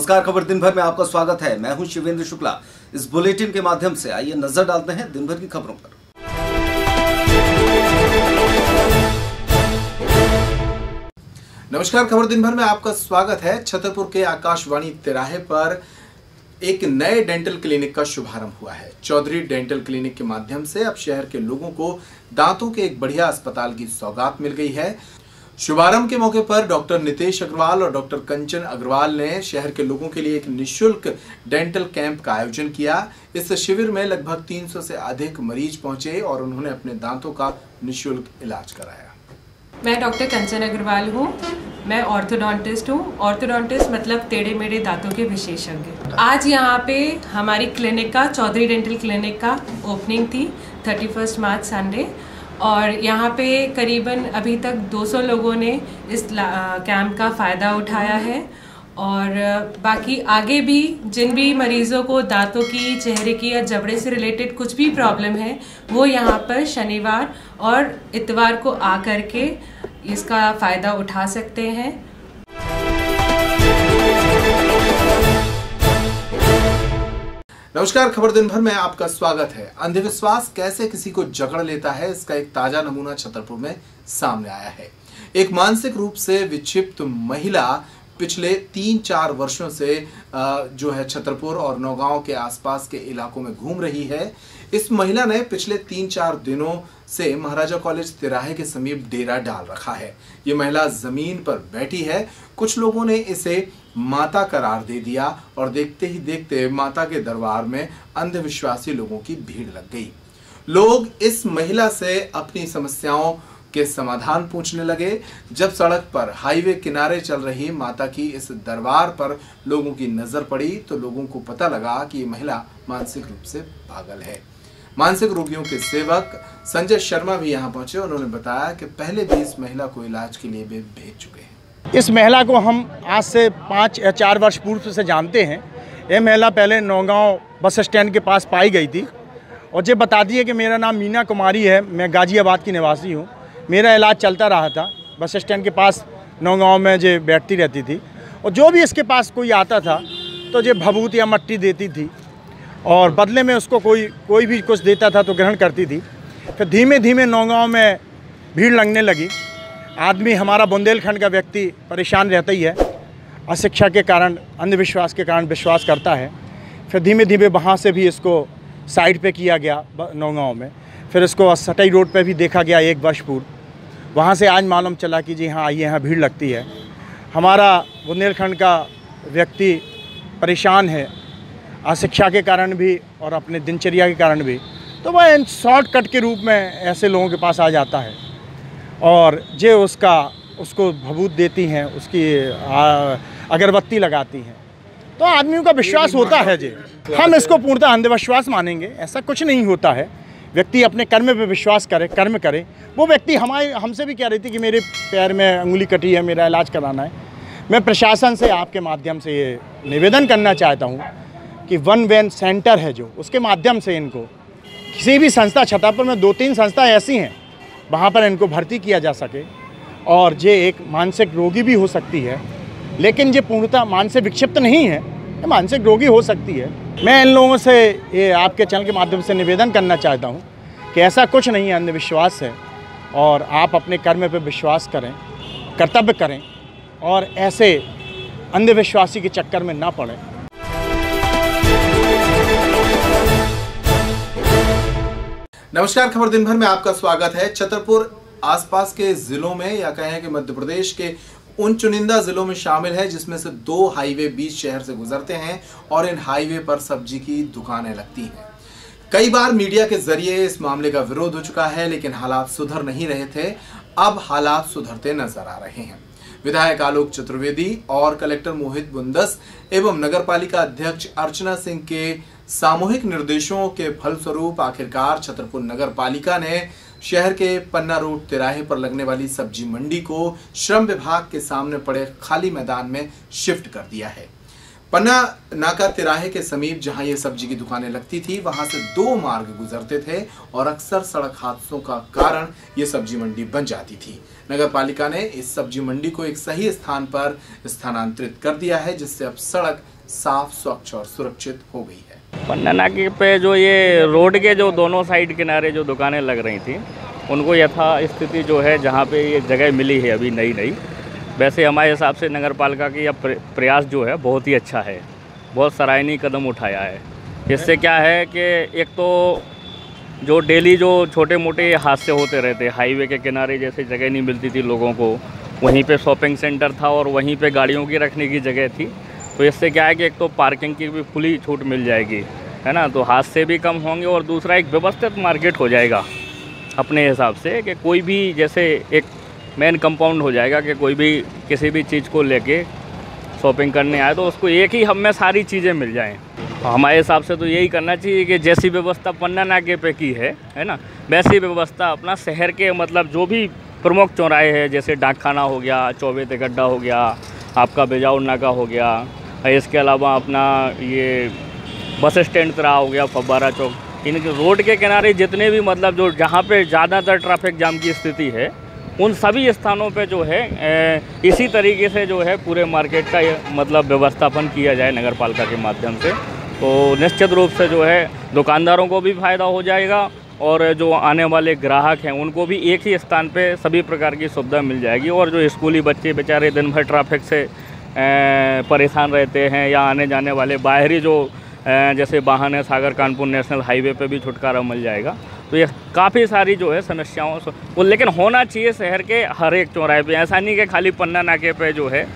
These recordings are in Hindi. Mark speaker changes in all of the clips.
Speaker 1: नमस्कार, खबर दिन भर में आपका स्वागत है। मैं हूं शिवेंद्र शुक्ला। इस बुलेटिन के माध्यम से आइए नजर डालते हैं दिन भर की खबरों पर।
Speaker 2: नमस्कार, खबर दिन भर में आपका स्वागत है। छतरपुर के आकाशवाणी तिराहे पर एक नए डेंटल क्लिनिक का शुभारंभ हुआ है। चौधरी डेंटल क्लिनिक के माध्यम से अब शहर के लोगों को दांतों के एक बढ़िया अस्पताल की सौगात मिल गई है। शुभारंभ के मौके पर डॉक्टर नितेश अग्रवाल और डॉक्टर कंचन अग्रवाल ने शहर के लोगों के लिए एक निःशुल्क डेंटल कैंप का आयोजन किया। इस शिविर में लगभग 300 से अधिक मरीज पहुंचे और उन्होंने अपने दांतों का निःशुल्क इलाज कराया।
Speaker 3: मैं डॉक्टर कंचन अग्रवाल हूँ। मैं ऑर्थोडोंटिस्ट हूँ। ऑर्थोडोंटिस्ट मतलब टेढ़े मेढ़े दांतों के विशेषज्ञ। आज यहाँ पे हमारी क्लिनिक का, चौधरी डेंटल क्लिनिक का ओपनिंग थी 31 मार्च संडे, और यहाँ पे करीबन अभी तक 200 लोगों ने इस कैंप का फ़ायदा उठाया है। और बाकी आगे भी जिन भी मरीज़ों को दांतों की, चेहरे की या जबड़े से रिलेटेड कुछ भी प्रॉब्लम है, वो यहाँ पर शनिवार और इतवार को आकर के इसका फ़ायदा उठा सकते हैं।
Speaker 2: नमस्कार, खबर दिन भर में आपका स्वागत है। अंधविश्वास कैसे किसी को जकड़ लेता है, इसका एक ताजा नमूना छतरपुर में सामने आया है। एक मानसिक रूप से विक्षिप्त महिला पिछले 3-4 वर्षों से जो है छतरपुर और नौगांव के आसपास के इलाकों में घूम रही है। इस महिला ने पिछले 3-4 दिनों से महाराजा कॉलेज तिराहे के समीप डेरा डाल रखा है। ये महिला जमीन पर बैठी है। कुछ लोगों ने इसे माता करार दे दिया और देखते ही देखते माता के दरबार में अंधविश्वासी लोगों की भीड़ लग गई। लोग इस महिला से अपनी समस्याओं के समाधान पूछने लगे। जब सड़क पर हाईवे किनारे चल रही माता की इस दरबार पर लोगों की नजर पड़ी तो लोगों को पता लगा कि ये महिला मानसिक रूप से पागल है। मानसिक रोगियों के सेवक संजय शर्मा भी यहाँ पहुंचे। उन्होंने बताया कि पहले भी इस महिला को इलाज के लिए भी भेज चुके हैं।
Speaker 4: इस महिला को हम आज से 5 या 4 वर्ष पूर्व से जानते हैं। ये महिला पहले नौगांव बस स्टैंड के पास पाई गई थी और ये बताती है कि मेरा नाम मीना कुमारी है, मैं गाजियाबाद की निवासी हूँ। मेरा इलाज चलता रहा था बस स्टैंड के पास नौगांव में, जो बैठती रहती थी और जो भी इसके पास कोई आता था तो ये भभूत या मट्टी देती थी और बदले में उसको कोई भी कुछ देता था तो ग्रहण करती थी। फिर धीमे धीमे नौगांव में भीड़ लगने लगी। आदमी, हमारा बुंदेलखंड का व्यक्ति परेशान रहता ही है, अशिक्षा के कारण, अंधविश्वास के कारण विश्वास करता है। फिर धीमे धीमे वहाँ से भी इसको साइड पे किया गया नौगांव में। फिर इसको सटाई रोड पे भी देखा गया 1 वर्ष पूर्व। वहाँ से आज मालूम चला कि जी हाँ, आइए, यहाँ भीड़ लगती है। हमारा बुंदेलखंड का व्यक्ति परेशान है, अशिक्षा के कारण भी और अपने दिनचर्या के कारण भी, तो वह शॉर्टकट के रूप में ऐसे लोगों के पास आ जाता है और जे उसको भभूत देती हैं, उसकी अगरबत्ती लगाती हैं, तो आदमियों का विश्वास होता है। जे हम इसको पूर्णतः अंधविश्वास मानेंगे, ऐसा कुछ नहीं होता है। व्यक्ति अपने कर्म पे विश्वास करे, कर्म करे। वो व्यक्ति हमसे भी कह रही थी कि मेरे पैर में अंगुली कटी है, मेरा इलाज कराना है। मैं प्रशासन से आपके माध्यम से ये निवेदन करना चाहता हूँ कि वन वैन सेंटर है जो, उसके माध्यम से इनको किसी भी संस्था, छतरपुर में 2-3 संस्था ऐसी हैं, वहाँ पर इनको भर्ती किया जा सके। और ये एक मानसिक रोगी भी हो सकती है, लेकिन ये पूर्णतः मानसिक विक्षिप्त नहीं है, ये मानसिक रोगी हो सकती है। मैं इन लोगों से ये आपके चैनल के माध्यम से निवेदन करना चाहता हूँ कि ऐसा कुछ नहीं है, अंधविश्वास है और आप अपने कर्म पर विश्वास करें, कर्तव्य करें और ऐसे अंधविश्वासी के चक्कर में ना पड़ें।
Speaker 2: नमस्कार, खबर दिन भर में आपका स्वागत है। छतरपुर आसपास के जिलों में, या कहें कि मध्य प्रदेश के उन चुनिंदा जिलों में शामिल है जिसमें से 2 हाईवे बीच शहर से गुजरते हैं और इन हाईवे पर सब्जी की दुकानें लगती हैं। कई बार मीडिया के जरिए इस मामले का विरोध हो चुका है, लेकिन हालात सुधर नहीं रहे थे। अब हालात सुधरते नजर आ रहे हैं। विधायक आलोक चतुर्वेदी और कलेक्टर मोहित बुंदस एवं नगरपालिका अध्यक्ष अर्चना सिंह के सामूहिक निर्देशों के फलस्वरूप आखिरकार छतरपुर नगरपालिका ने शहर के पन्ना रोड तिराहे पर लगने वाली सब्जी मंडी को श्रम विभाग के सामने पड़े खाली मैदान में शिफ्ट कर दिया है। पन्ना नाका तिराहे के समीप जहां ये सब्जी की दुकानें लगती थी, वहां से 2 मार्ग गुजरते थे और अक्सर सड़क हादसों का कारण ये सब्जी मंडी बन जाती थी। नगर पालिका ने इस सब्जी मंडी को एक सही स्थान पर स्थानांतरित कर दिया है, जिससे अब सड़क साफ, स्वच्छ और सुरक्षित हो गई है।
Speaker 5: पन्ना नाके पे जो ये रोड के जो दोनों साइड किनारे जो दुकानें लग रही थी, उनको यथा स्थिति जो है जहाँ पे ये जगह मिली है अभी नई, वैसे हमारे हिसाब से नगर पालिका की यह प्रयास जो है बहुत ही अच्छा है, बहुत सराहनीय कदम उठाया है। इससे क्या है कि एक तो जो डेली जो छोटे मोटे हादसे होते रहते, हाईवे के किनारे जैसे जगह नहीं मिलती थी लोगों को, वहीं पे शॉपिंग सेंटर था और वहीं पे गाड़ियों की रखने की जगह थी, तो इससे क्या है कि एक तो पार्किंग की भी खुली छूट मिल जाएगी, है ना, तो हादसे भी कम होंगे और दूसरा एक व्यवस्थित मार्केट हो जाएगा अपने हिसाब से, कि कोई भी जैसे एक मेन कंपाउंड हो जाएगा कि कोई भी किसी भी चीज़ को लेके शॉपिंग करने आए तो उसको एक ही हब में सारी चीज़ें मिल जाएं। हमारे हिसाब से तो यही करना चाहिए कि जैसी व्यवस्था पन्ना नाके पे की है ना, वैसी व्यवस्था अपना शहर के मतलब जो भी प्रमुख चौराहे हैं, जैसे डाकखाना हो गया, चौबे गड्ढा हो गया, आपका बेजाउर नाका हो गया, इसके अलावा अपना ये बस स्टैंड तरह हो गया, फव्वारा चौक, इनके रोड के किनारे जितने भी मतलब जो जहाँ पे ज़्यादातर ट्रैफिक जाम की स्थिति है, उन सभी स्थानों पे जो है इसी तरीके से जो है पूरे मार्केट का मतलब व्यवस्थापन किया जाए नगर पालिका के माध्यम से, तो निश्चित रूप से जो है दुकानदारों को भी फ़ायदा हो जाएगा और जो आने वाले ग्राहक हैं उनको भी एक ही स्थान पे सभी प्रकार की सुविधा मिल जाएगी। और जो स्कूली बच्चे बेचारे दिन भर ट्रैफिक से परेशान रहते हैं, या आने जाने वाले बाहरी जो जैसे वाहन है, सागर कानपुर नेशनल हाईवे पे भी छुटकारा मिल जाएगा। तो ये काफ़ी सारी जो है समस्याओं से वो, लेकिन होना चाहिए शहर के हर एक चौराहे पे, ऐसा नहीं कि खाली पन्ना नाके पे जो है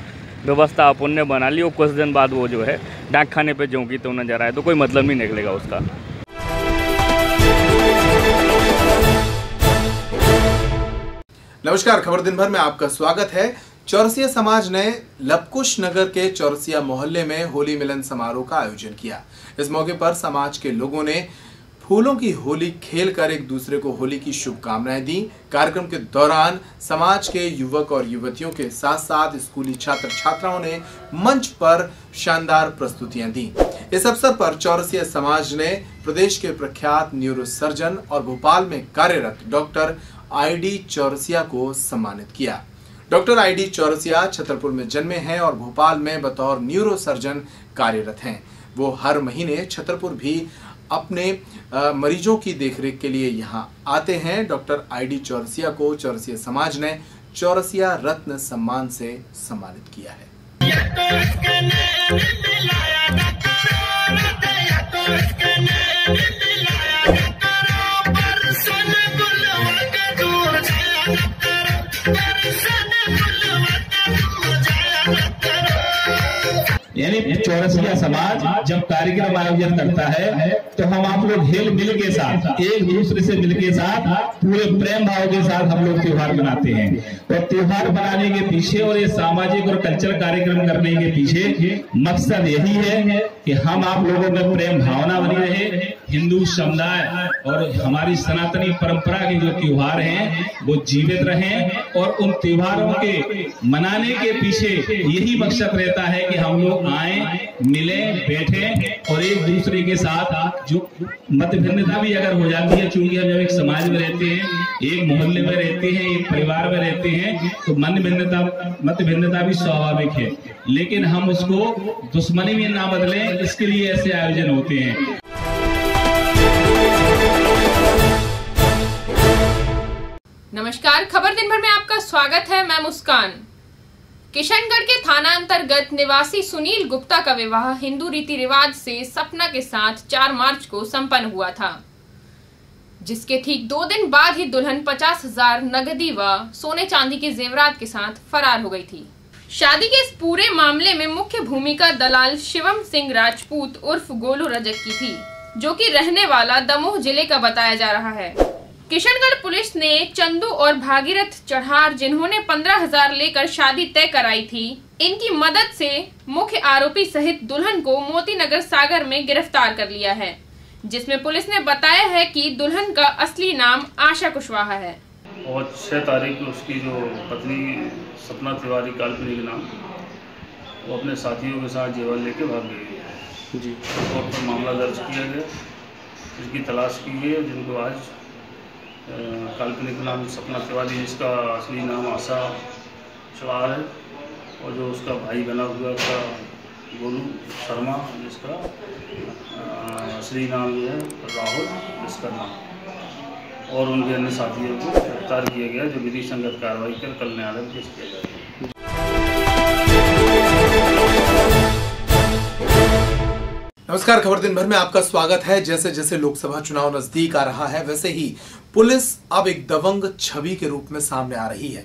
Speaker 5: व्यवस्था अपन ने बना ली और कुछ दिन बाद वो जो है डाकखाने पे ज्यों की तो नजर आए, तो कोई मतलब नहीं निकलेगा उसका।
Speaker 2: नमस्कार, खबर दिन भर में आपका स्वागत है। चौरसिया समाज ने लबकुश नगर के चौरसिया मोहल्ले में होली मिलन समारोह का आयोजन किया। इस मौके पर समाज के लोगों ने फूलों की होली खेलकर एक दूसरे को होली की शुभकामनाएं दी। कार्यक्रम के दौरान समाज के युवक और युवतियों के साथ साथ स्कूली छात्र छात्राओं ने मंच पर शानदार प्रस्तुतियां दी। इस अवसर पर चौरसिया समाज ने प्रदेश के प्रख्यात न्यूरो सर्जन और भोपाल में कार्यरत डॉक्टर ID चौरसिया को सम्मानित किया। डॉक्टर ID चौरसिया छतरपुर में जन्मे हैं और भोपाल में बतौर न्यूरो सर्जन कार्यरत हैं। वो हर महीने छतरपुर भी अपने मरीजों की देखरेख के लिए यहाँ आते हैं। डॉक्टर ID चौरसिया को चौरसिया समाज ने चौरसिया रत्न सम्मान से सम्मानित किया है।
Speaker 6: यानी चौरसिया समाज जब कार्यक्रम आयोजन करता है तो हम आप लोग हिल मिल के साथ, एक दूसरे से मिल के साथ, पूरे प्रेम भाव के साथ हम लोग त्योहार मनाते हैं। और त्योहार मनाने के पीछे और ये सामाजिक और कल्चरल कार्यक्रम करने के पीछे मकसद यही है कि हम आप लोगों में प्रेम भावना बनी रहे, हिंदू समुदाय और हमारी सनातनी परंपरा के जो त्योहार हैं वो जीवित रहें। और उन त्योहारों के मनाने के पीछे यही मकसद रहता है कि हम लोग आए, मिले, बैठे और एक दूसरे के साथ जो मत भिन्नता भी अगर हो जाती है, चूंकि हम जब एक समाज में रहते हैं, एक मोहल्ले में रहते हैं, एक परिवार में रहते हैं, तो मत भिन्नता भी स्वाभाविक है, लेकिन हम उसको दुश्मनी में ना बदलें, इसके लिए ऐसे आयोजन होते हैं।
Speaker 7: नमस्कार, खबर दिन भर में आपका स्वागत है। मैं मुस्कान। किशनगढ़ के थाना अंतर्गत निवासी सुनील गुप्ता का विवाह हिंदू रीति रिवाज से सपना के साथ 4 मार्च को संपन्न हुआ था, जिसके ठीक 2 दिन बाद ही दुल्हन 50,000 नगदी व सोने चांदी के जेवरात के साथ फरार हो गई थी। शादी के इस पूरे मामले में मुख्य भूमिका दलाल शिवम सिंह राजपूत उर्फ गोलू रजक की थी, जो कि रहने वाला दमोह जिले का बताया जा रहा है। किशनगढ़ पुलिस ने चंदू और भागीरथ चढ़ार, जिन्होंने 15,000 लेकर शादी तय कराई थी, इनकी मदद से मुख्य आरोपी सहित दुल्हन को मोतीनगर सागर में गिरफ्तार कर लिया है, जिसमें पुलिस ने बताया है कि दुल्हन का असली नाम आशा कुशवाहा है।
Speaker 8: और 6 तारीख को उसकी जो पत्नी सपना तिवारी काल्पनिक नाम वो अपने साथियों के साथ जेवर लेके भाग गए जी। कोर्ट पर मामला दर्ज किया गया, इसकी तलाश की गई, जिनको आज काल्पनिक नाम सपना तिवारी, जिसका असली नाम आशा चौहान है, और जो उसका भाई बना हुआ था गोलू शर्मा, जिसका असली नाम ये है राहुल विश्वकर्मा, और उनके अन्य साथियों को गिरफ्तार किया गया, जो विधि संगत कार्रवाई कर कल न्यायालय में पेश किया जाएगा।
Speaker 2: नमस्कार, खबर दिन भर में आपका स्वागत है। जैसे जैसे लोकसभा चुनाव नजदीक आ रहा है, वैसे ही पुलिस अब एक दबंग छवि के रूप में सामने आ रही है।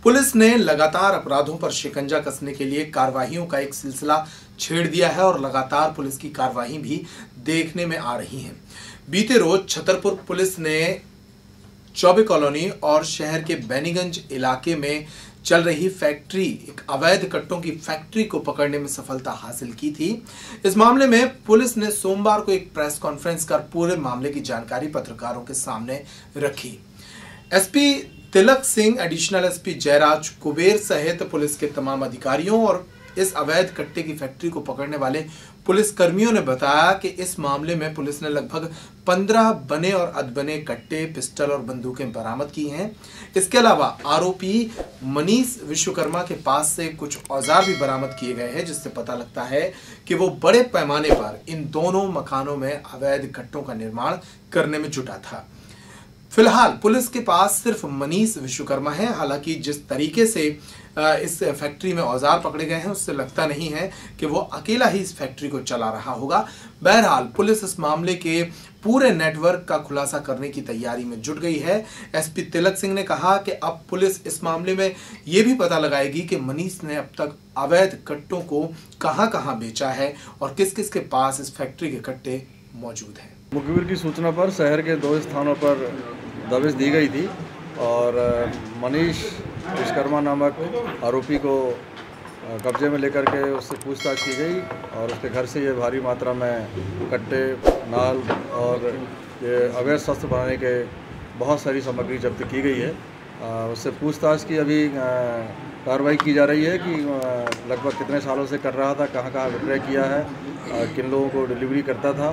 Speaker 2: पुलिस ने लगातार अपराधों पर शिकंजा कसने के लिए कार्रवाइयों का एक सिलसिला छेड़ दिया है और लगातार पुलिस की कार्रवाई भी देखने में आ रही है। बीते रोज छतरपुर पुलिस ने चौबे कॉलोनी और शहर के बैनीगंज इलाके में चल रही फैक्ट्री, एक अवैध कट्टों की फैक्ट्री को पकड़ने में सफलता हासिल की थी। इस मामले में पुलिस ने सोमवार को एक प्रेस कॉन्फ्रेंस कर पूरे मामले की जानकारी पत्रकारों के सामने रखी। एसपी तिलक सिंह, एडिशनल एसपी जयराज कुबेर सहित पुलिस के तमाम अधिकारियों और इस अवैध कट्टे की फैक्ट्री को पकड़ने वाले पुलिस कर्मियों ने बताया कि इस मामले में पुलिस ने लगभग 15 बने और अधबने कट्टे, पिस्टल और बंदूकें बरामद की हैं। इसके अलावा आरोपी मनीष विश्वकर्मा के पास से कुछ औजार भी बरामद किए गए हैं, जिससे पता लगता है कि वो बड़े पैमाने पर इन दोनों मकानों में अवैध कट्टों का निर्माण करने में जुटा था। फिलहाल पुलिस के पास सिर्फ मनीष विश्वकर्मा है। हालांकि जिस तरीके से इस फैक्ट्री में औजार पकड़े गए हैं, उससे लगता नहीं है कि वो अकेला ही इस फैक्ट्री को चला रहा होगा। बहरहाल पुलिस इस मामले के पूरे नेटवर्क का खुलासा करने की तैयारी में जुट गई है। एसपी तिलक सिंह ने कहा कि अब पुलिस इस मामले में ये भी पता लगाएगी कि मनीष ने अब तक अवैध कट्टों को कहां-कहां बेचा है और किस किस के पास इस फैक्ट्री के कट्टे मौजूद हैं।
Speaker 9: मुखबिर की सूचना पर शहर के 2 स्थानों पर दबिश दी गई थी और मनीष विश्वकर्मा नामक आरोपी को कब्जे में लेकर के उससे पूछताछ की गई और उसके घर से ये भारी मात्रा में कट्टे, नाल और ये अवैध शस्त्र बनाने के बहुत सारी सामग्री जब्त की गई है। उससे पूछताछ की अभी कार्रवाई की जा रही है कि लगभग कितने सालों से कर रहा था, कहाँ विक्रय किया है, किन लोगों को डिलीवरी करता था,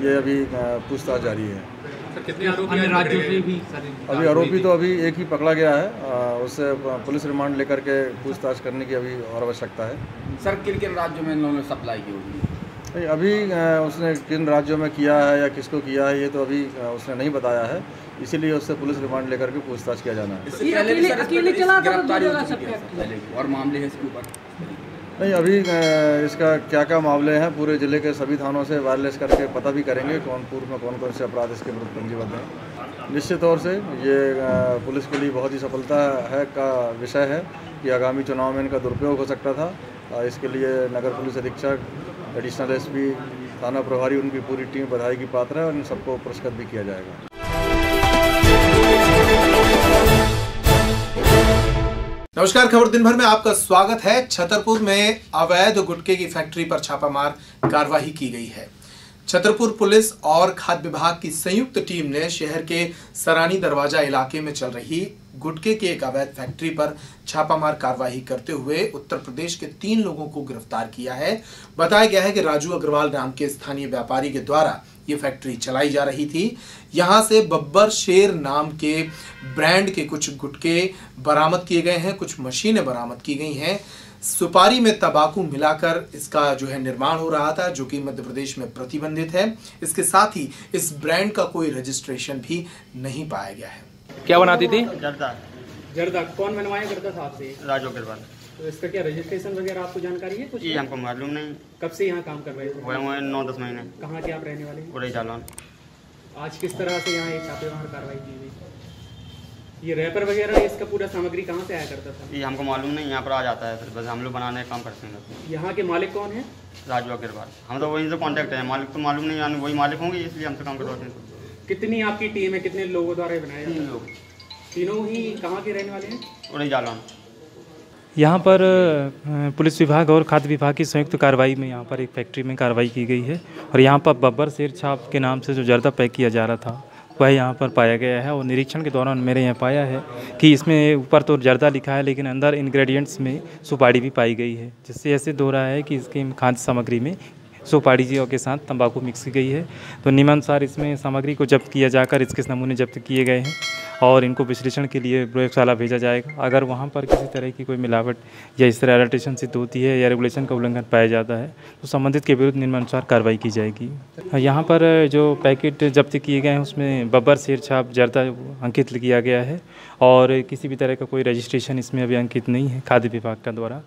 Speaker 9: ये अभी पूछताछ जारी है।
Speaker 10: कितने आरोपी राज्यों से भी?
Speaker 9: अभी आरोपी तो अभी एक ही पकड़ा गया है, उससे पुलिस रिमांड लेकर के पूछताछ करने की अभी और आवश्यकता है।
Speaker 10: सर, किन किन राज्यों में इन्होंने सप्लाई की होगी?
Speaker 9: नहीं, अभी उसने किन राज्यों में किया है या किसको किया है ये तो अभी उसने नहीं बताया है, इसीलिए उससे पुलिस रिमांड लेकर के पूछताछ किया जाना है।
Speaker 10: और मामले हैं इसके ऊपर?
Speaker 9: नहीं, अभी इसका क्या मामले हैं पूरे ज़िले के सभी थानों से वायरलेस करके पता भी करेंगे कौन पूर्व में कौन से अपराध इसके विरुद्ध पंजीबद्ध हैं। निश्चित तौर से ये पुलिस के लिए बहुत ही सफलता है का विषय है कि आगामी चुनाव में इनका दुरुपयोग हो सकता था। इसके लिए नगर पुलिस अधीक्षक, एडिशनल एसपी, थाना प्रभारी, उनकी पूरी टीम बधाई की पात्र है और इन सबको पुरस्कृत भी किया जाएगा।
Speaker 2: नमस्कार, खबर दिन भर में आपका स्वागत है। छतरपुर में अवैध गुटखे की फैक्ट्री पर छापामार कार्रवाई की गई है। छतरपुर पुलिस और खाद्य विभाग की संयुक्त टीम ने शहर के सरानी दरवाजा इलाके में चल रही गुटखे की एक अवैध फैक्ट्री पर छापामार कार्रवाई करते हुए उत्तर प्रदेश के 3 लोगों को गिरफ्तार किया है। बताया गया है कि राजू अग्रवाल नाम के स्थानीय व्यापारी के द्वारा ये फैक्ट्री चलाई जा रही थी। यहां से बब्बर शेर नाम के ब्रांड के कुछ गुटखे बरामद किए गए हैं, कुछ मशीनें बरामद की गई हैं। सुपारी में तंबाकू मिलाकर इसका जो है निर्माण हो रहा था, जो कि मध्य प्रदेश में प्रतिबंधित है। इसके साथ ही इस ब्रांड का कोई रजिस्ट्रेशन भी नहीं पाया गया है।
Speaker 10: क्या बनाती थी?
Speaker 11: जर्दा। कौन बनवाया जर्दा साहब से?
Speaker 12: राजू अग्रवाल।
Speaker 11: तो इसका क्या रजिस्ट्रेशन वगैरह आपको जानकारी है कुछ?
Speaker 12: जी हमको मालूम नहीं।
Speaker 11: कब से यहाँ काम कर रहे थे?
Speaker 12: हुए 9-10 महीने।
Speaker 11: कहाँ के आप रहने वाले हैं?
Speaker 12: उड़ई जालौन।
Speaker 11: आज किस तरह से यहाँ एक छापेमार कार्रवाई की गई? ये रैपर वगैरह इसका पूरा सामग्री कहाँ से आया करता था?
Speaker 12: ये हमको मालूम नहीं, यहाँ पर आ जाता है, फिर बस हम लोग बनाने का काम करते हैं।
Speaker 11: यहाँ के मालिक कौन है?
Speaker 12: राजू अग्रवाल। हम तो वहीं से कांटेक्ट है, मालिक तो मालूम नहीं, यानी वही मालिक होंगे, इसलिए हमसे काम करवाते हैं।
Speaker 11: कितनी आपकी टीम है, कितने लोगों द्वारा बनाया?
Speaker 12: 3 लोग।
Speaker 11: तीनों ही कहाँ के रहने वाले हैं?
Speaker 12: उड़ई जालौन।
Speaker 13: यहाँ पर पुलिस विभाग और खाद्य विभाग की संयुक्त कार्रवाई में यहाँ पर एक फैक्ट्री में कार्रवाई की गई है और यहाँ पर बब्बर शेर छाप के नाम से जो जर्दा पैक किया जा रहा था वह यहाँ पर पाया गया है। और निरीक्षण के दौरान मेरे यहाँ पाया है कि इसमें ऊपर तो जर्दा लिखा है, लेकिन अंदर इंग्रेडिएंट्स में सुपारी भी पाई गई है, जिससे ऐसे हो रहा है कि इसकी खाद्य सामग्री में सुपारी जी के साथ तंबाकू मिक्स की गई है। तो नियमानुसार इसमें सामग्री को जब्त किया जाकर इसके नमूने जब्त किए गए हैं और इनको विश्लेषण के लिए प्रयोगशाला भेजा जाएगा। अगर वहाँ पर किसी तरह की कोई मिलावट या इस तरह एडल्ट्रेशन सिद्ध होती है या रेगुलेशन का उल्लंघन पाया जाता है तो संबंधित के विरुद्ध नियमानुसार कार्रवाई की जाएगी। यहाँ पर जो पैकेट जब्त किए गए हैं उसमें बब्बर, शेर छाप, जर्दा अंकित किया गया है और किसी भी तरह का कोई रजिस्ट्रेशन इसमें अभी अंकित नहीं है खाद्य विभाग का द्वारा।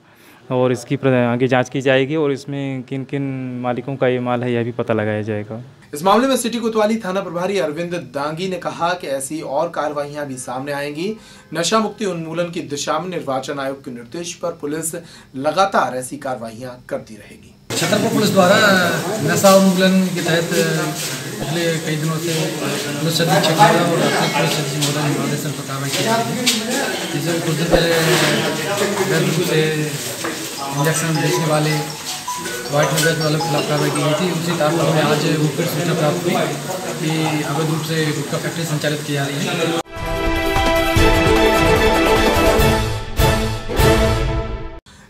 Speaker 13: और इसकी आगे जांच की जाएगी और इसमें किन किन मालिकों का ये माल है यह भी पता लगाया जाएगा।
Speaker 2: इस मामले में सिटी कोतवाली थाना प्रभारी अरविंद दांगी ने कहा कि ऐसी और कार्रवाइयां भी सामने आएंगी। नशा मुक्ति उन्मूलन की दिशा में निर्वाचन आयोग के निर्देश पर पुलिस लगातार ऐसी कार्रवाइयां करती रहेगी।
Speaker 14: छतरपुर पुलिस द्वारा नशा उन्मूलन के तहत पिछले कई दिनों से पुलिस अधीक्षक और पुलिस निर्देशन पर कार्रवाई की जा रही है। जैसे कुछ दिन पहले इंजेक्शन बेचने वाले, वाइट में बेचने वालों के खिलाफ कार्रवाई की गई थी। उसी तारतम्य में आज वो फिर सूचना प्राप्त हुई कि अवैध रूप से गुटखा फैक्ट्री संचालित की जा रही है।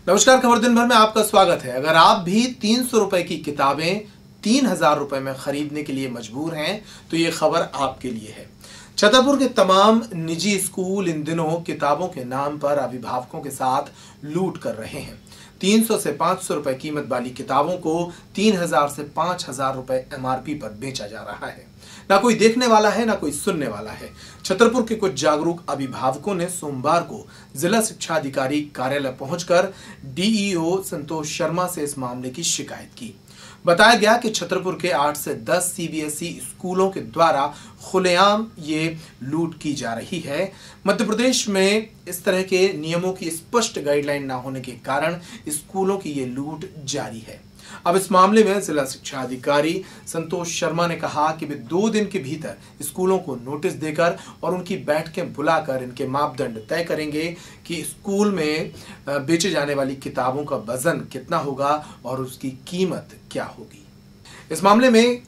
Speaker 2: नमस्कार, खबर दिन भर में आपका स्वागत है। अगर आप भी 300 रुपए की किताबें 3000 रुपए में खरीदने के लिए मजबूर हैं तो ये खबर आपके लिए है। छतरपुर के तमाम निजी स्कूल इन दिनों किताबों के नाम पर अभिभावकों के साथ लूट कर रहे हैं। 300 से 500 रुपए कीमत वाली किताबों को 3000 से 5000 रुपए MRP पर बेचा जा रहा है। ना कोई देखने वाला है, ना कोई सुनने वाला है। छतरपुर के कुछ जागरूक अभिभावकों ने सोमवार को जिला शिक्षा अधिकारी कार्यालय पहुंचकर DEO संतोष शर्मा से इस मामले की शिकायत की। बताया गया कि छतरपुर के 8 से 10 CBSE स्कूलों के द्वारा खुलेआम ये लूट की जा रही है। मध्य प्रदेश में इस तरह के नियमों की स्पष्ट गाइडलाइन ना होने के कारण स्कूलों की ये लूट जारी है। अब इस मामले में जिला शिक्षा अधिकारी संतोष शर्मा ने कहा कि वे 2 दिन के भीतर स्कूलों को नोटिस देकर और उनकी बैठकें बुलाकर इनके मापदंड तय करेंगे कि स्कूल में बेचे जाने वाली किताबों का वजन कितना होगा और उसकी कीमत क्या होगी। इस मामले में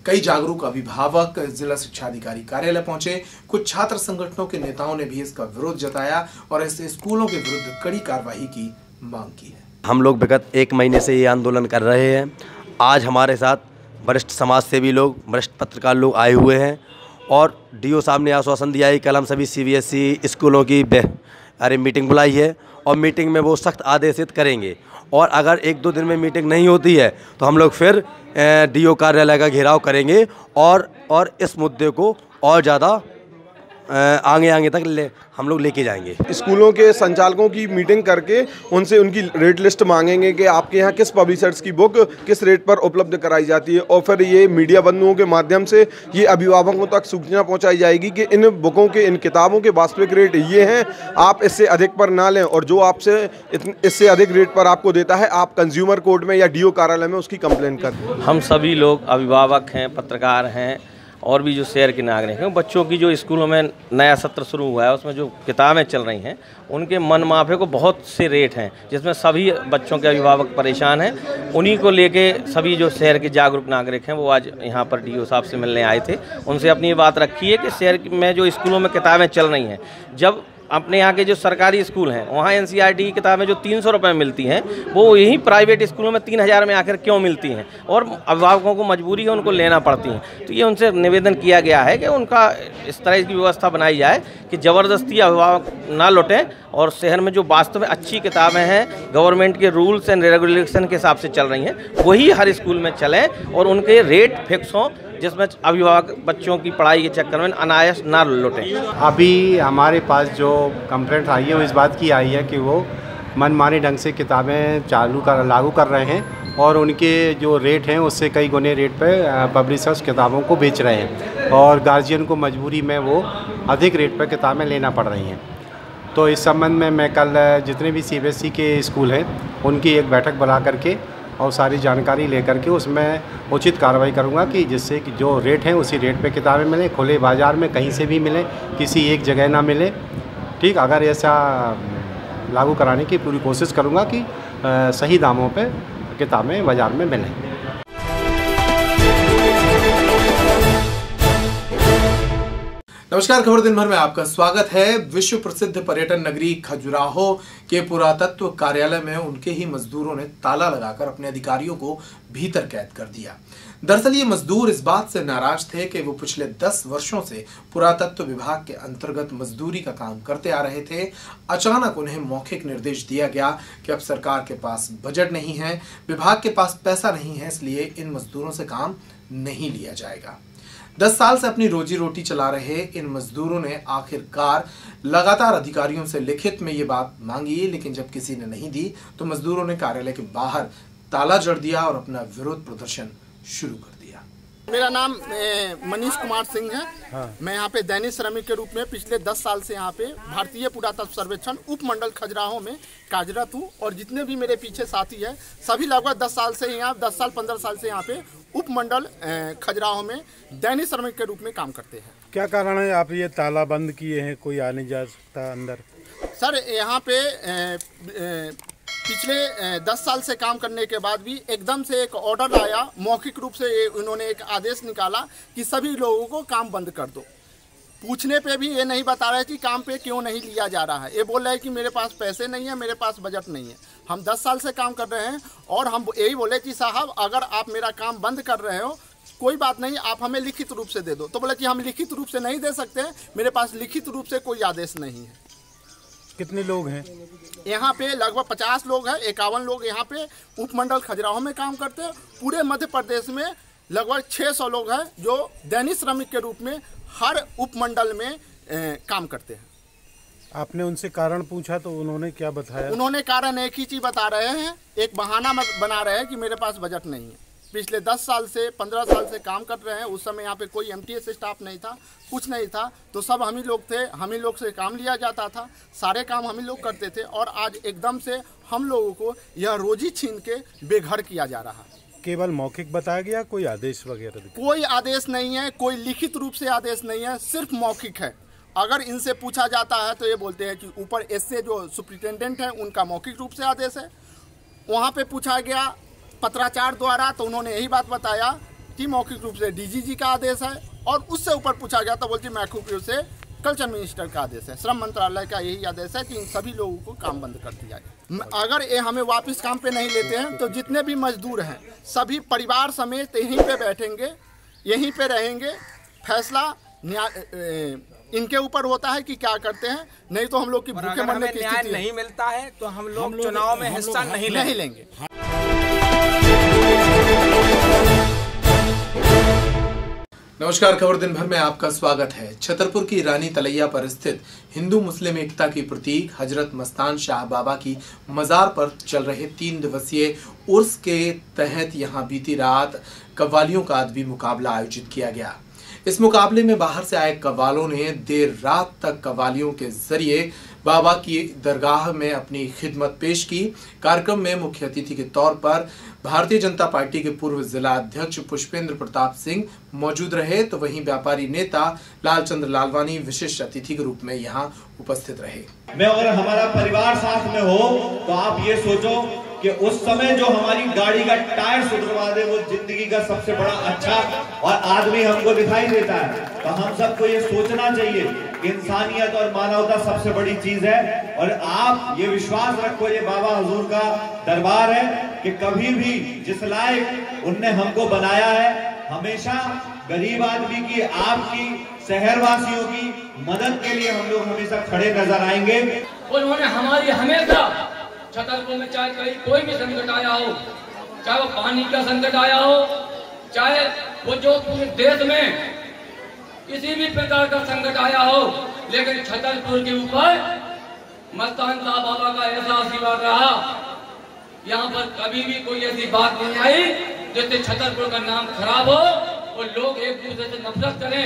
Speaker 2: कई जागरूक अभिभावक जिला शिक्षा अधिकारी कार्यालय पहुंचे। कुछ छात्र संगठनों के नेताओं ने भी इसका विरोध जताया और ऐसे स्कूलों के विरुद्ध कड़ी कार्रवाई की मांग की है।
Speaker 15: हम लोग विगत 1 महीने से ये आंदोलन कर रहे हैं। आज हमारे साथ वरिष्ठ समाज सेवी लोग, वरिष्ठ पत्रकार लोग आए हुए हैं और DO साहब ने आश्वासन दिया है कि कल हम सभी CBSE स्कूलों की मीटिंग बुलाई है और मीटिंग में वो सख्त आदेशित करेंगे और अगर 1-2 दिन में मीटिंग नहीं होती है तो हम लोग फिर DO कार्यालय का घेराव करेंगे और इस मुद्दे को और ज़्यादा आगे तक हम लोग लेके जाएंगे।
Speaker 16: स्कूलों के संचालकों की मीटिंग करके उनसे उनकी रेट लिस्ट मांगेंगे कि आपके यहाँ किस पब्लिशर्स की बुक किस रेट पर उपलब्ध कराई जाती है और फिर ये मीडिया बंधुओं के माध्यम से ये अभिभावकों तक सूचना पहुँचाई जाएगी कि इन बुकों के, इन किताबों के वास्तविक रेट ये हैं, आप इससे अधिक पर ना लें और जो आपसे इससे अधिक रेट पर आपको देता है आप कंज्यूमर कोर्ट में या DO कार्यालय में उसकी कंप्लेन करें।
Speaker 17: हम सभी लोग अभिभावक हैं, पत्रकार हैं और भी जो शहर के नागरिक हैं, बच्चों की जो स्कूलों में नया सत्र शुरू हुआ है उसमें जो किताबें चल रही हैं उनके मन माफे को बहुत से रेट हैं जिसमें सभी बच्चों के अभिभावक परेशान हैं। उन्हीं को लेके सभी जो शहर के जागरूक नागरिक हैं वो आज यहाँ पर DO साहब से मिलने आए थे। उनसे अपनी बात रखी है कि शहर में जो स्कूलों में किताबें चल रही हैं, जब अपने यहाँ के जो सरकारी स्कूल हैं वहाँ NCERT की किताबें जो 300 रुपये में मिलती हैं वो यहीं प्राइवेट स्कूलों में 3000 में आखिर क्यों मिलती हैं और अभिभावकों को मजबूरी है उनको लेना पड़ती हैं। तो ये उनसे निवेदन किया गया है कि उनका इस तरह की व्यवस्था बनाई जाए कि ज़बरदस्ती अभिभावक ना लौटें और शहर में जो वास्तव में अच्छी किताबें हैं गवर्नमेंट के रूल्स एंड रेगुलेशन के हिसाब से चल रही हैं वही हर स्कूल में चलें और उनके रेट फिक्स हों जिसमें अभिभावक बच्चों की पढ़ाई के चक्कर में अनायास ना लौटें।
Speaker 18: अभी हमारे पास जो कंप्लेंट आई है वो इस बात की आई है कि वो मनमानी ढंग से किताबें लागू कर रहे हैं और उनके जो रेट हैं उससे कई गुने रेट पे पब्लिशर्स किताबों को बेच रहे हैं और गार्जियन को मजबूरी में वो अधिक रेट पर किताबें लेना पड़ रही हैं। तो इस संबंध में मैं कल जितने भी CBSE के स्कूल हैं उनकी एक बैठक बुला करके और सारी जानकारी लेकर के उसमें उचित कार्रवाई करूंगा कि जिससे कि जो रेट हैं उसी रेट पे किताबें मिलें, खुले बाज़ार में कहीं से भी मिलें, किसी एक जगह ना मिले। ठीक, अगर ऐसा लागू कराने की पूरी कोशिश करूंगा कि सही दामों पे किताबें बाज़ार में मिलें।
Speaker 2: नमस्कार, खबर दिन भर में आपका स्वागत है। विश्व प्रसिद्ध पर्यटन नगरी खजुराहो के पुरातत्व कार्यालय में उनके ही मजदूरों ने ताला लगाकर अपने अधिकारियों को भीतर कैद कर दिया। दरअसल ये मजदूर इस बात से नाराज थे कि वो पिछले 10 वर्षों से पुरातत्व विभाग के अंतर्गत मजदूरी का काम करते आ रहे थे। अचानक उन्हें मौखिक निर्देश दिया गया कि अब सरकार के पास बजट नहीं है, विभाग के पास पैसा नहीं है, इसलिए इन मजदूरों से काम नहीं लिया जाएगा। 10 साल से अपनी रोजी रोटी चला रहे इन मजदूरों ने आखिरकार लगातार अधिकारियों से लिखित में ये बात मांगी, लेकिन जब किसी ने नहीं दी तो मजदूरों ने कार्यालय के बाहर ताला जड़ दिया और अपना विरोध प्रदर्शन शुरू कर दिया।
Speaker 19: मेरा नाम मनीष कुमार सिंह है। मैं यहाँ पे दैनिक श्रमिक के रूप में पिछले 10 साल से यहाँ पे भारतीय पुरातत्व सर्वेक्षण उपमंडल खजुराहो में कार्यरत हूँ और जितने भी मेरे पीछे साथी हैं सभी लगभग 10 साल से यहाँ 10 साल 15 साल से यहाँ पे उपमंडल खजुराहो में दैनिक श्रमिक के रूप में काम करते हैं।
Speaker 4: क्या कारण है आप ये ताला बंद किए हैं, कोई आ नहीं जा सकता अंदर?
Speaker 19: सर यहाँ पे पिछले 10 साल से काम करने के बाद भी एकदम से एक ऑर्डर आया, मौखिक रूप से उन्होंने एक आदेश निकाला कि सभी लोगों को काम बंद कर दो। पूछने पे भी ये नहीं बता रहे कि काम पे क्यों नहीं लिया जा रहा है। ये बोल रहे हैं कि मेरे पास पैसे नहीं है, मेरे पास बजट नहीं है। हम 10 साल से काम कर रहे हैं और हम यही बोले कि साहब अगर आप मेरा काम बंद कर रहे हो कोई बात नहीं, आप हमें लिखित रूप से दे दो। तो बोले कि हम लिखित रूप से नहीं दे सकते, मेरे पास लिखित रूप से कोई आदेश नहीं है।
Speaker 4: कितने लोग हैं
Speaker 19: यहाँ पे? लगभग 50 लोग हैं, 51 लोग यहाँ पे उपमंडल खजुराहो में काम करते हैं। पूरे मध्य प्रदेश में लगभग 600 लोग हैं जो दैनिक श्रमिक के रूप में हर उपमंडल में काम करते हैं।
Speaker 4: आपने उनसे कारण पूछा तो उन्होंने क्या बताया?
Speaker 19: उन्होंने कारण एक ही चीज बता रहे हैं, एक बहाना बना रहे हैं कि मेरे पास बजट नहीं है। पिछले 10 साल से 15 साल से काम कर रहे हैं, उस समय यहाँ पे कोई एमटीएस स्टाफ नहीं था, कुछ नहीं था, तो सब हम ही लोग थे, हम ही लोग से काम लिया जाता था, सारे काम हम ही लोग करते थे और आज एकदम से हम लोगों को यह रोजी छीन के बेघर किया जा रहा है।
Speaker 4: केवल मौखिक बताया गया, कोई आदेश वगैरह?
Speaker 19: कोई आदेश नहीं है, कोई लिखित रूप से आदेश नहीं है, सिर्फ मौखिक है। अगर इनसे पूछा जाता है तो ये बोलते हैं कि ऊपर इससे जो सुप्रिटेंडेंट है उनका मौखिक रूप से आदेश है। वहाँ पे पूछा गया पत्राचार द्वारा तो उन्होंने यही बात बताया कि मौखिक रूप से डीजीजी का आदेश है और उससे ऊपर पूछा गया तो बोलती मौखिक रूप से कल्चर मिनिस्टर का आदेश है, श्रम मंत्रालय का यही आदेश है कि इन सभी लोगों को काम बंद कर दिया जाए। अगर ये हमें वापस काम पे नहीं लेते हैं तो जितने भी मजदूर हैं सभी परिवार समेत यहीं पे बैठेंगे, यहीं पे रहेंगे। फैसला इनके ऊपर होता है कि क्या करते हैं, नहीं तो हम लोग की भूखे मरने की स्थिति
Speaker 20: नहीं मिलता है तो हम लोग चुनाव में हिस्सा नहीं
Speaker 19: लेंगे।
Speaker 2: नमस्कार, खबर दिन भर में आपका स्वागत है। छतरपुर की रानी तलैया पर स्थित हिंदू मुस्लिम एकता की प्रतीक हजरत मस्तान शाह बाबा की मजार पर चल रहे 3 दिवसीय उर्स के तहत यहां बीती रात कव्वालियों का अदबी मुकाबला आयोजित किया गया। इस मुकाबले में बाहर से आए कव्वालों ने देर रात तक कव्वालियों के जरिए बाबा की दरगाह में अपनी खिदमत पेश की। कार्यक्रम में मुख्य अतिथि के तौर पर भारतीय जनता पार्टी के पूर्व जिला अध्यक्ष पुष्पेंद्र प्रताप सिंह मौजूद रहे, तो वहीं व्यापारी नेता लालचंद्र लालवानी विशिष्ट अतिथि के रूप में यहां उपस्थित रहे।
Speaker 21: मैं अगर हमारा परिवार साथ में हो तो आप ये सोचो कि उस समय जो हमारी गाड़ी का टायर सुधरवा दे वो जिंदगी का सबसे बड़ा अच्छा और आदमी हमको दिखाई देता है। तो हम सबको ये सोचना चाहिए कि इंसानियत और मानवता सबसे बड़ी चीज है। और आप ये विश्वास रखो, ये बाबा हुजूर का दरबार है कि कभी भी जिस लायक उनने हमको बनाया है, हमेशा गरीब आदमी की, आपकी, शहरवासियों की मदद के लिए हम लोग हमेशा खड़े नजर आएंगे।
Speaker 22: उन्होंने हमारी हमेशा छतरपुर में चाहे कहीं कोई भी संकट आया हो, चाहे वो पानी का संकट आया हो, चाहे वो जो पूरे देश में किसी भी प्रकार का संकट आया हो, लेकिन छतरपुर के ऊपर मस्तान शाह बाबा का ऐसा आशीर्वाद रहा, यहाँ पर कभी भी कोई ऐसी बात नहीं आई जिससे छतरपुर का नाम खराब हो और लोग एक दूसरे से नफरत करें।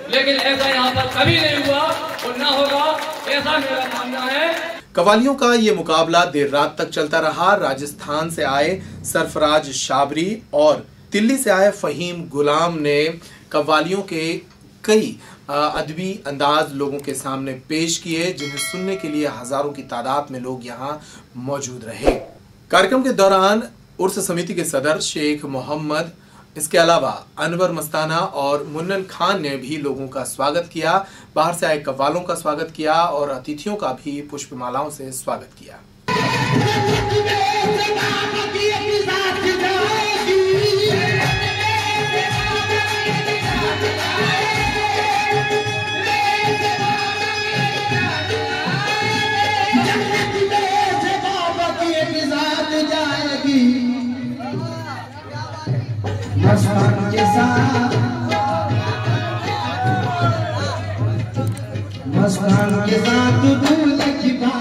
Speaker 22: लेकिन ऐसा यहाँ पर कभी नहीं हुआ और ना होगा, ऐसा मेरा मानना है।
Speaker 2: कव्वालियों का ये मुकाबला देर रात तक चलता रहा। राजस्थान से आए सरफराज शाबरी और दिल्ली से आए फहीम गुलाम ने कव्वालियों के कई अदबी अंदाज लोगों के सामने पेश किए, जिन्हें सुनने के लिए हजारों की तादाद में लोग यहाँ मौजूद रहे। कार्यक्रम के दौरान उर्स समिति के सदर शेख मोहम्मद इसके अलावा अनवर मस्ताना और मुन्नन खान ने भी लोगों का स्वागत किया। बाहर से आए कव्वालों का स्वागत किया और अतिथियों का भी पुष्पमालाओं से स्वागत किया।
Speaker 1: मस्तान के साथ दूल्हे की बात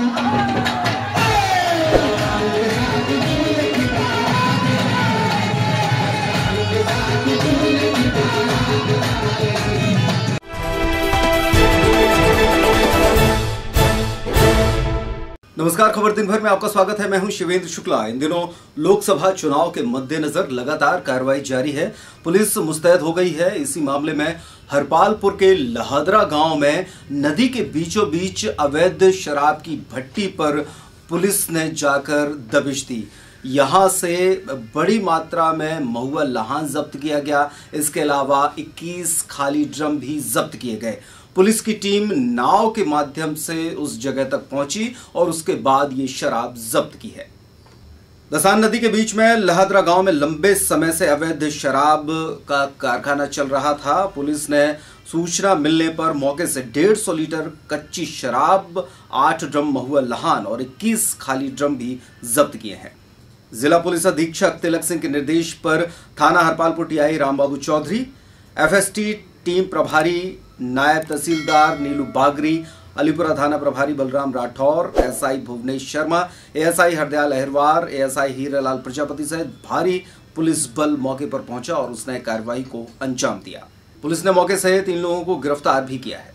Speaker 3: नमस्कार, खबर दिन भर में आपका स्वागत है। मैं हूं शिवेंद्र शुक्ला। इन दिनों लोकसभा चुनाव के मद्देनजर लगातार कार्रवाई जारी है। पुलिस मुस्तैद हो गई है। इसी मामले में हरपालपुर के लहादरा गांव में नदी के बीचों बीच अवैध शराब की भट्टी पर पुलिस ने जाकर दबिश दी। यहां से बड़ी मात्रा में महुआ लहान जब्त किया गया। इसके अलावा 21 खाली ड्रम भी जब्त किए गए। पुलिस की टीम नाव के माध्यम से उस जगह तक पहुंची और उसके बाद ये शराब जब्त की है। दसान नदी के बीच में लहादरा गांव में लंबे समय से अवैध शराब का कारखाना चल रहा था। पुलिस ने सूचना मिलने पर मौके से 150 लीटर कच्ची शराब, 8 ड्रम महुआ लहान और 21 खाली ड्रम भी जब्त किए हैं। जिला पुलिस अधीक्षक तिलक सिंह के निर्देश पर थाना Harpalpur TI Rambabu Chaudhary, FST team प्रभारी नायब तहसीलदार नीलू बागरी, अलीपुरा थाना प्रभारी Balram Rathore, SI Bhuvanesh Sharma, ASI Hardayal Ahirwar, ASI Hiralal Prajapati सहित भारी पुलिस बल मौके पर पहुंचा और उसने कार्रवाई को अंजाम दिया। पुलिस ने मौके से 3 लोगों को गिरफ्तार भी किया है।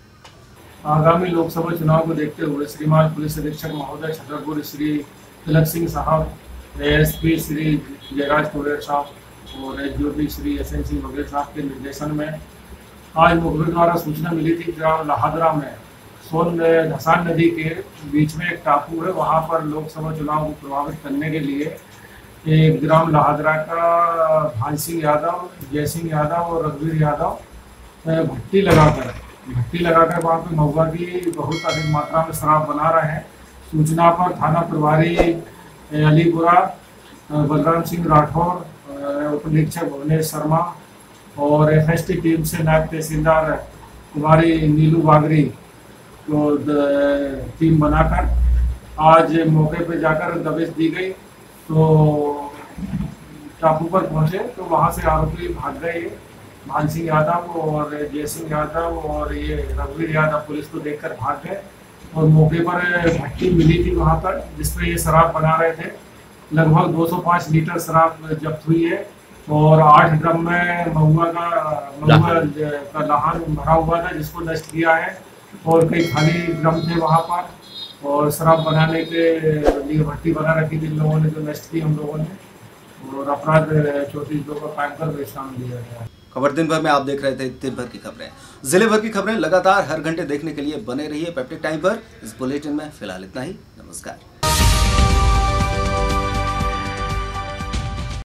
Speaker 23: आगामी लोकसभा चुनाव को देखते हुए श्रीमान पुलिस अधीक्षक महोदय छतरपुर श्री तिलक सिंह साहब, एएसपी श्री जयराज तोरेर साहब और एसडीओपी श्री एसएन सिंह बघेल साहब के निर्देशन में आज मुखबिर द्वारा सूचना मिली थी ग्राम लहादरा में धसान नदी के बीच में एक टापू है। वहां पर लोकसभा चुनाव को प्रभावित करने के लिए एक ग्राम लहादरा का भान सिंह यादव, जय सिंह यादव और रघुवीर यादव भट्टी लगाकर वहाँ पे महुआ की बहुत अधिक मात्रा में शराब बना रहे हैं। सूचना पर थाना प्रभारी अलीपुरा बलराम सिंह राठौर, उप निरीक्षक भुवनेश शर्मा और एफएसटी टीम से नायब तहसीलदार कुमारी नीलू बागरी को टीम बनाकर आज मौके पर जाकर दबिश दी गई। तो टापू पर पहुंचे तो वहां से आरोपी भाग गए। भान सिंह यादव और जय सिंह यादव और ये रघुवीर यादव पुलिस को देखकर भाग गए और मौके पर भट्टी मिली थी वहां पर जिसपे ये शराब बना रहे थे। लगभग 205 लीटर शराब जब्त हुई है और 8 ड्रम में महुआ का लहान भरा हुआ था जिसको नष्ट किया है और कई खाली ड्रम थे वहां पर और शराब बनाने के लिए भट्टी बना रखी थी लोगों ने, जो नष्ट की हम लोगों ने और अपराध 34 लोगों का कायम कर विश्राम दिया गया।
Speaker 3: खबर दिन भर में आप देख रहे थे दिन भर की खबरें। जिले भर की खबरें लगातार हर घंटे देखने के लिए बने रहिए पेप्टिक टाइम पर। इस बुलेटिन में फिलहाल इतना ही। नमस्कार।